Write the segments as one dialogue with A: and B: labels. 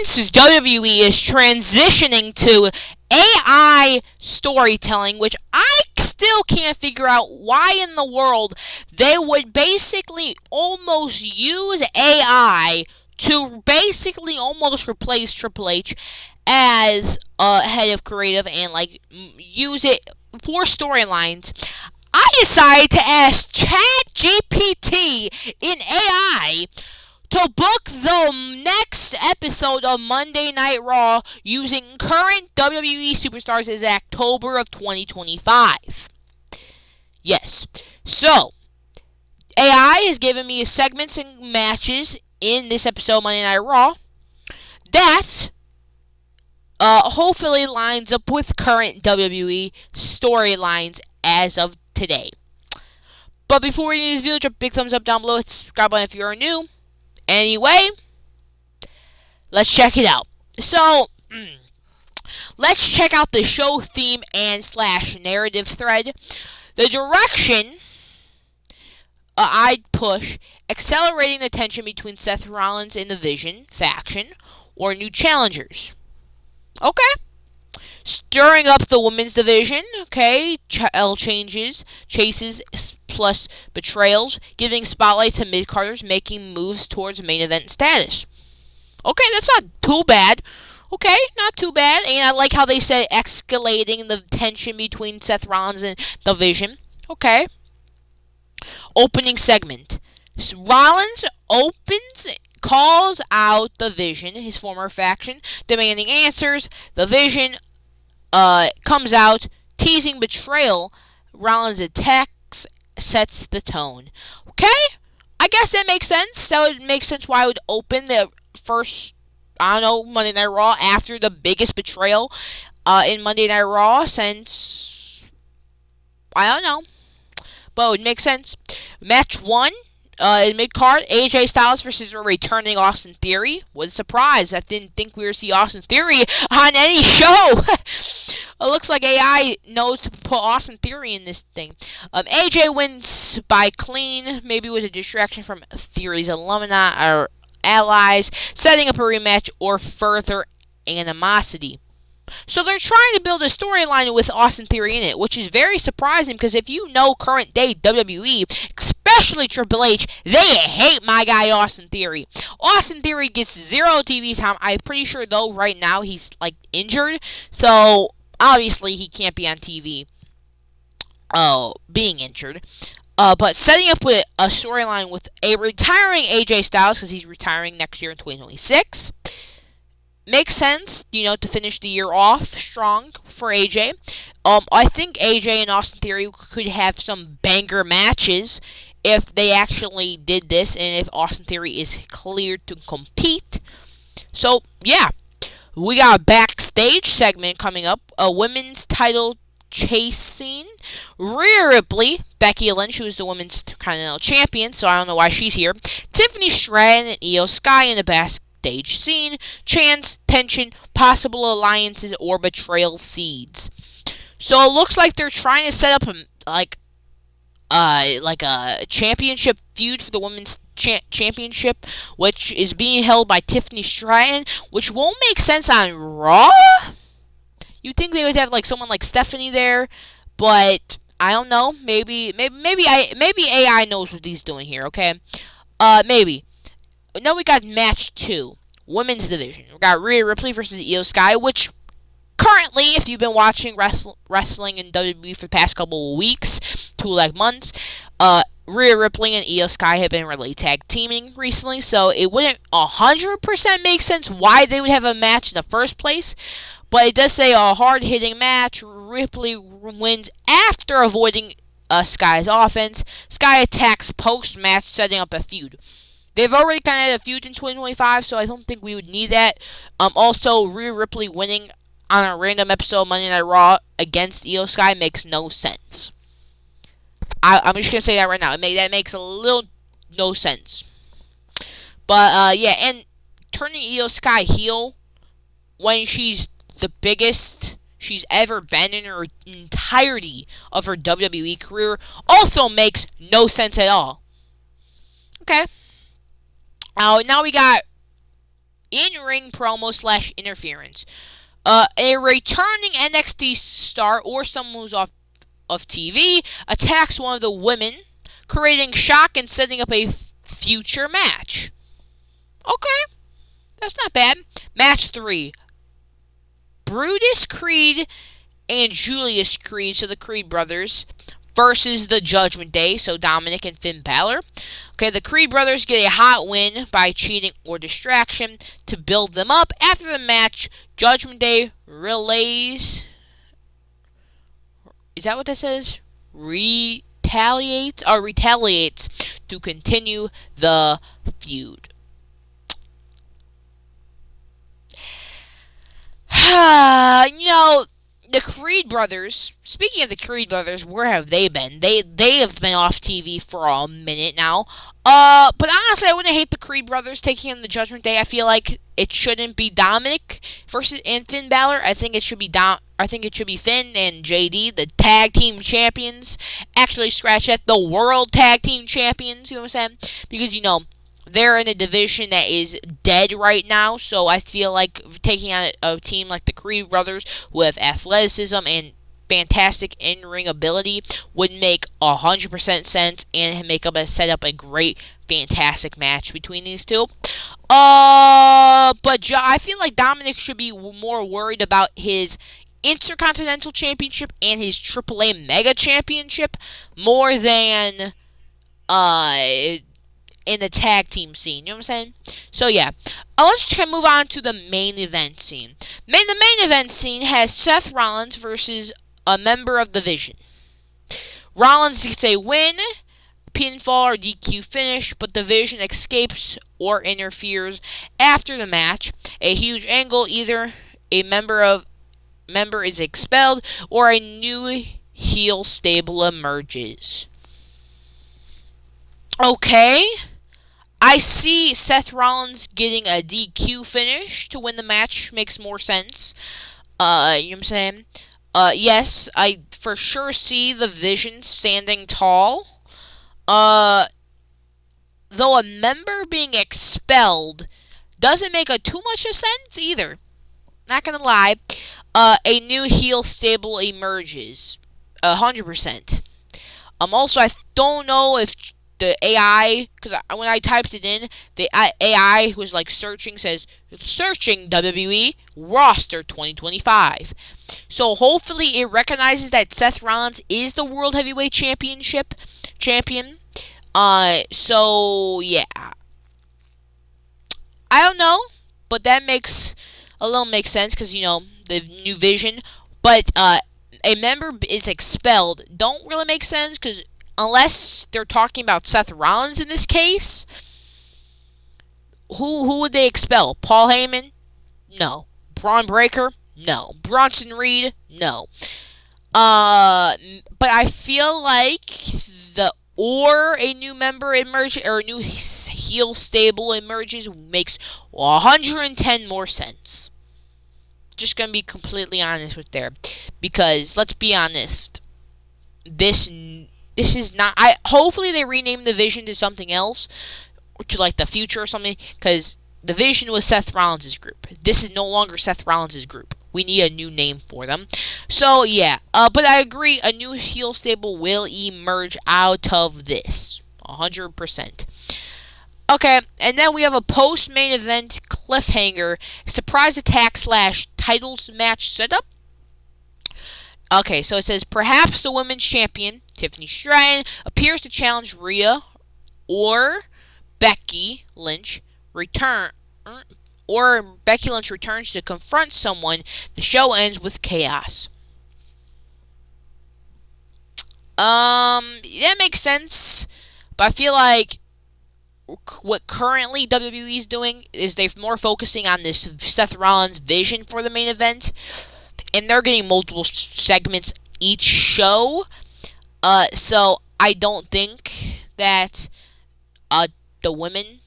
A: Since WWE is transitioning to AI storytelling, which I still can't figure out why in the world they would basically almost use AI to basically almost replace Triple H as head of creative and use it for storylines. I decided to ask ChatGPT in AI to book the next episode of Monday Night Raw using current WWE superstars as October of 2025. Yes. So, AI has given me segments and matches in this episode of Monday Night Raw that hopefully lines up with current WWE storylines as of today. But before we get into this video, drop a big thumbs up down below. Hit the subscribe button if you are new. Anyway, let's check it out. So, let's check out the show theme and / narrative thread. The direction I'd push, accelerating the tension between Seth Rollins and the Vision faction, or new challengers. Okay. Stirring up the women's division. Okay. Chases plus betrayals, giving spotlight to mid-carders, making moves towards main event status. Okay, that's not too bad. Okay, not too bad. And I like how they said escalating the tension between Seth Rollins and the Vision. Okay. Opening segment. Rollins calls out the Vision, his former faction, demanding answers. The Vision comes out, teasing betrayal. Rollins attacks, sets the tone. Okay? I guess that makes sense. That would make sense why I would open the first, Monday Night Raw after the biggest betrayal in Monday Night Raw since, I don't know. But it would make sense. Match 1. In mid-card, AJ Styles versus a returning Austin Theory. What a surprise. I didn't think we would see Austin Theory on any show. It looks like AI knows to put Austin Theory in this thing. AJ wins by clean, maybe with a distraction from Theory's alumni or allies, setting up a rematch or further animosity. So they're trying to build a storyline with Austin Theory in it, which is very surprising because if you know current day WWE, especially Triple H, they hate my guy Austin Theory. Austin Theory gets 0 TV time. I'm pretty sure though right now he's injured, so obviously he can't be on TV. Being injured. But setting up with a storyline with a retiring AJ Styles because he's retiring next year in 2026. Makes sense, to finish the year off strong for AJ. I think AJ and Austin Theory could have some banger matches if they actually did this and if Austin Theory is cleared to compete. So, yeah. We got a backstage segment coming up. A women's title chase scene. Rhea Ripley, Becky Lynch, who is the women's Continental Champion, so I don't know why she's here. Tiffany Stratton and Io Sky in the backstage scene. Chance, tension, possible alliances, or betrayal seeds. So it looks like they're trying to set up a championship feud for the women's championship, which is being held by Tiffany Stratton, which won't make sense on Raw. You'd think they would have someone like Stephanie there, but I don't know. Maybe AI knows what he's doing here. Okay, maybe. Now we got match 2, women's division. We got Rhea Ripley versus Io Sky, which currently, if you've been watching wrestling in WWE for the past couple of weeks, 2 months, Rhea Ripley and Io Sky have been really tag teaming recently, so it wouldn't 100% make sense why they would have a match in the first place. But it does say a hard-hitting match. Ripley wins after avoiding Sky's offense. Sky attacks post-match, setting up a feud. They've already kind of had a feud in 2025, so I don't think we would need that. Also, Rhea Ripley winning on a random episode of Monday Night Raw against Io Sky makes no sense. I'm just going to say that right now. That makes a little no sense. But, yeah, and turning Io Sky heel when she's the biggest she's ever been in her entirety of her WWE career also makes no sense at all. Okay. Now we got in-ring promo slash interference. A returning NXT star or someone who's off of TV attacks one of the women, creating shock and setting up a future match. Okay, that's not bad. Match 3. Brutus Creed and Julius Creed, so the Creed brothers, versus the Judgment Day, so Dominic and Finn Balor. Okay, the Creed brothers get a hot win by cheating or distraction to build them up. After the match, Judgment Day relays. Is that what that says? Retaliates to continue the feud. The Creed brothers, speaking of the Creed brothers, where have they been? They have been off TV for a minute now. But honestly, I wouldn't hate the Creed brothers taking on the Judgment Day. I feel like it shouldn't be Dominic versus and Finn Balor. I think it should be Finn and JD, the tag team champions. Actually, scratch that, the world tag team champions. You know what I'm saying? Because they're in a division that is dead right now, so I feel like taking on a team like the Creed brothers who have athleticism and fantastic in-ring ability would make 100% sense and set up a great, fantastic match between these two. But I feel like Dominic should be more worried about his Intercontinental Championship and his AAA Mega Championship more than in the tag team scene. You know what I'm saying? So yeah. Let's just move on to the main event scene. The main event scene has Seth Rollins versus a member of the Vision. Rollins gets a win, pinfall or DQ finish, but the Vision escapes or interferes after the match. A huge angle, either a member is expelled or a new heel stable emerges. Okay. I see Seth Rollins getting a DQ finish to win the match. Makes more sense. You know what I'm saying? Yes, I for sure see the Vision standing tall. Though a member being expelled doesn't make too much of sense either. Not gonna lie. A new heel stable emerges. 100%. Also, I don't know if the AI, because when I typed it in, the AI was searching WWE roster 2025. So hopefully it recognizes that Seth Rollins is the World Heavyweight champion. So yeah, I don't know, but that makes sense because the new Vision. But a member is expelled don't really make sense because unless they're talking about Seth Rollins in this case, who would they expel? Paul Heyman? No. Braun Breaker? No. Bronson Reed? No. But I feel like a new member emerges or a new heel stable emerges makes 110 more sense. Just gonna be completely honest with there, because let's be honest, this is not. Hopefully they rename the Vision to something else, or to the Future or something, because the Vision was Seth Rollins' group. This is no longer Seth Rollins' group. We need a new name for them. So yeah, but I agree, a new heel stable will emerge out of this, 100%. Okay, and then we have a post-main event cliffhanger, surprise attack / titles match setup. Okay, so it says, perhaps the women's champion, Tiffany Stratton, appears to challenge Rhea or Becky Lynch returns to confront someone. The show ends with chaos. That makes sense, but I feel like what currently WWE is doing is they're more focusing on this Seth Rollins Vision for the main event, and they're getting multiple segments each show. So I don't think that the women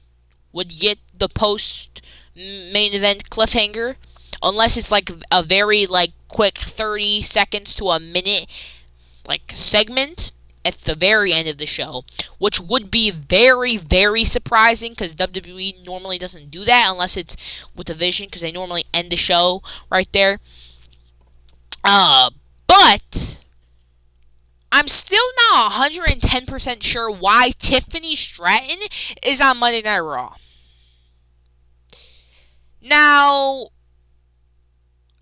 A: would get the post main event cliffhanger unless it's a very quick 30 seconds to a minute segment. at the very end of the show, which would be very, very surprising because WWE normally doesn't do that unless it's with a Vision, because they normally end the show right there. But I'm still not 110% sure why Tiffany Stratton is on Monday Night Raw. Now,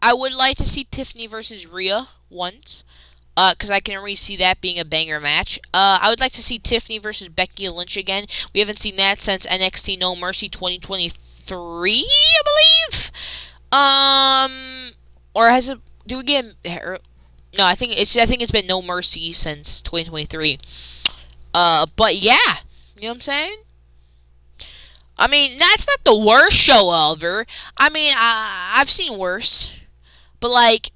A: I would like to see Tiffany versus Rhea once, because I can already see that being a banger match. I would like to see Tiffany versus Becky Lynch again. We haven't seen that since NXT No Mercy 2023, I believe. Or has it? Do we get? No, I think it's been No Mercy since 2023. But yeah, you know what I'm saying? I mean, that's not the worst show ever. I mean, I've seen worse. But, like,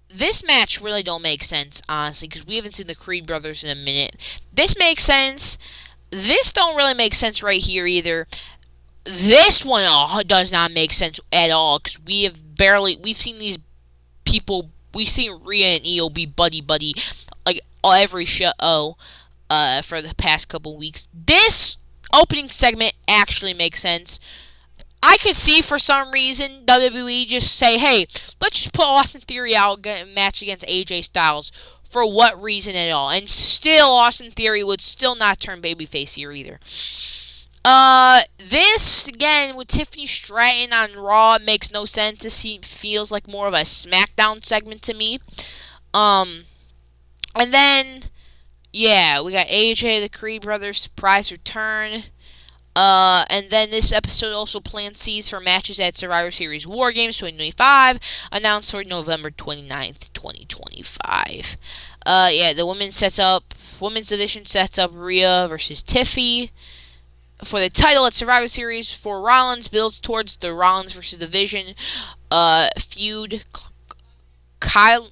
A: this match really don't make sense, honestly, because we haven't seen the Creed brothers in a minute. This makes sense. This don't really make sense right here either. This one does not make sense at all, because we've seen these people, we've seen Rhea and Io be buddy-buddy, like, every show, for the past couple weeks. This opening segment actually makes sense. I could see for some reason WWE just say, hey, let's just put Austin Theory out in a match against AJ Styles. For what reason at all? And still, Austin Theory would still not turn babyface here either. This, again, with Tiffany Stratton on Raw, makes no sense. This feels like more of a SmackDown segment to me. And then, yeah, we got AJ, the Creed brothers, surprise return. And then this episode also plans seeds for matches at Survivor Series War Games 2025, announced for November 29th, 2025. Yeah, the women's division sets up Rhea versus Tiffy for the title at Survivor Series. For Rollins, builds towards the Rollins versus Division feud. Clume.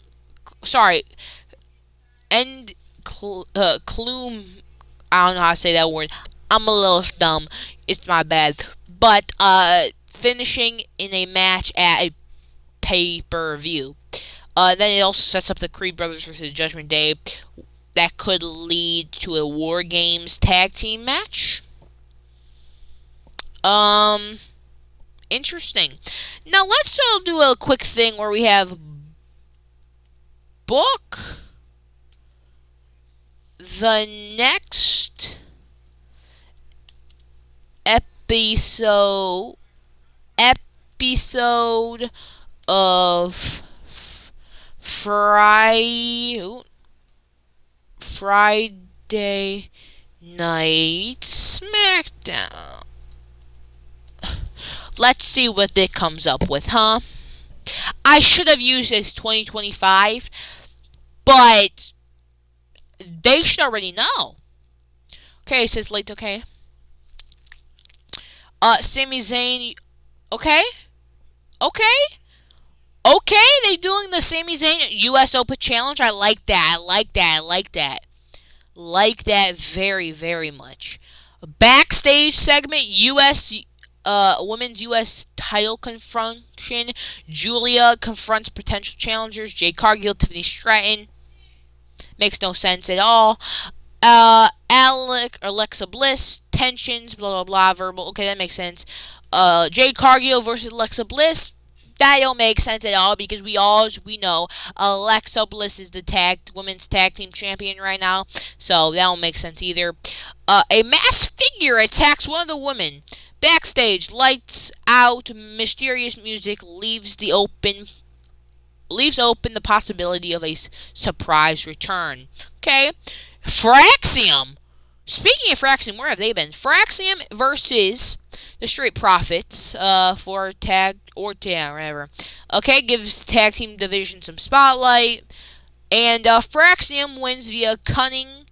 A: I don't know how to say that word. I'm a little dumb. It's my bad. But, finishing in a match at a pay-per-view. Then it also sets up the Creed brothers versus Judgment Day. That could lead to a War Games tag team match. Interesting. Now, let's do a quick thing where we have book the next episode of Friday Night Smackdown. Let's see what it comes up with, huh? I should have used this 2025, but they should already know. Okay, it says late, okay. Sami Zayn, okay, they doing the Sami Zayn U.S. Open Challenge. I like that. Like that very, very much. Backstage segment, women's U.S. title confrontation. Julia confronts potential challengers. Jade Cargill, Tiffany Stratton. Makes no sense at all. Alexa Bliss, tensions, blah, blah, blah, verbal. Okay, that makes sense. Jade Cargill versus Alexa Bliss. That don't make sense at all because we know Alexa Bliss is the women's tag team champion right now. So that don't make sense either. A masked figure attacks one of the women. Backstage, lights out, mysterious music leaves open the possibility of a surprise return. Okay. Fraxium. Speaking of Fraxium, where have they been? Fraxium versus the Street Profits for tag or whatever. Okay, gives tag team division some spotlight. And Fraxium wins via cunning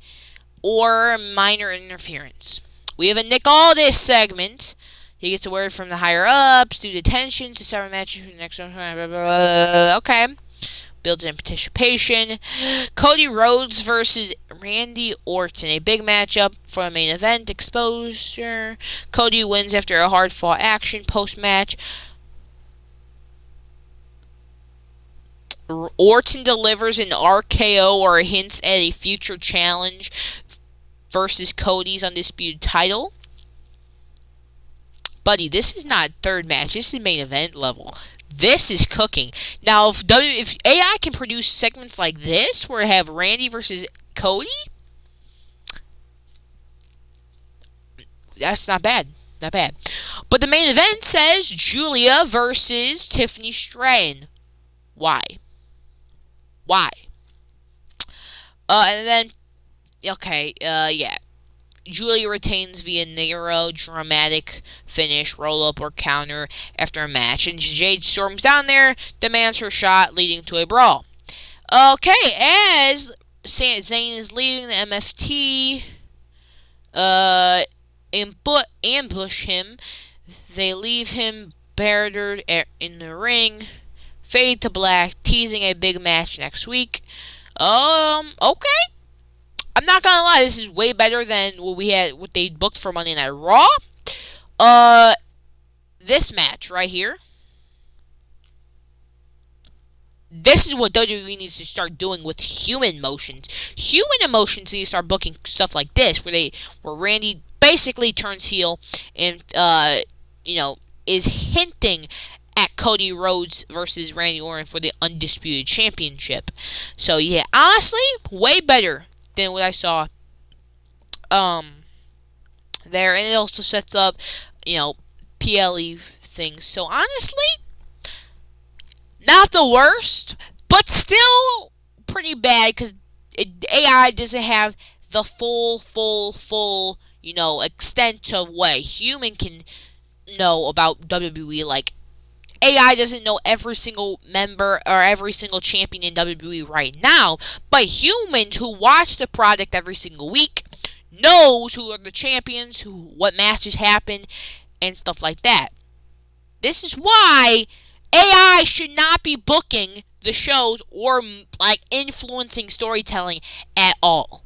A: or minor interference. We have a Nick Aldis segment. He gets a word from the higher ups due to tensions to several matches for the next one. Okay. Builds anticipation. Cody Rhodes versus Randy Orton. A big matchup for a main event exposure. Cody wins after a hard-fought action post-match. Orton delivers an RKO or hints at a future challenge versus Cody's undisputed title. Buddy, this is not third match. This is main event level. This is cooking. Now, if AI can produce segments like this, where I have Randy versus Cody, that's not bad. Not bad. But the main event says Julia versus Tiffany Stratton. Why? Why? And then, okay, yeah. Julia retains via narrow, dramatic finish, roll-up, or counter after a match. And Jade storms down there, demands her shot, leading to a brawl. Okay, as Zayn is leaving the MFT, ambush him. They leave him battered in the ring. Fade to black, teasing a big match next week. Okay. I'm not gonna lie, this is way better than what they booked for Monday Night Raw. This match right here. This is what WWE needs to start doing with human emotions. Human emotions need to start booking stuff like this, where Randy basically turns heel and is hinting at Cody Rhodes versus Randy Orton for the Undisputed Championship. So yeah, honestly, way better than what I saw there, and it also sets up PLE things. So honestly, not the worst, but still pretty bad because AI doesn't have the full extent of what a human can know about WWE. Like, AI doesn't know every single member or every single champion in WWE right now, but humans who watch the product every single week knows who are the champions, what matches happen, and stuff like that. This is why AI should not be booking the shows or influencing storytelling at all.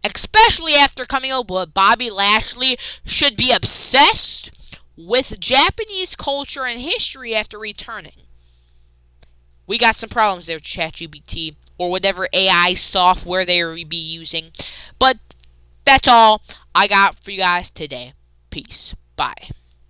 A: Especially after coming up with Bobby Lashley should be obsessed with Japanese culture and history after returning. We got some problems there with ChatGPT or whatever AI software they will be using. But that's all I got for you guys today. Peace. Bye.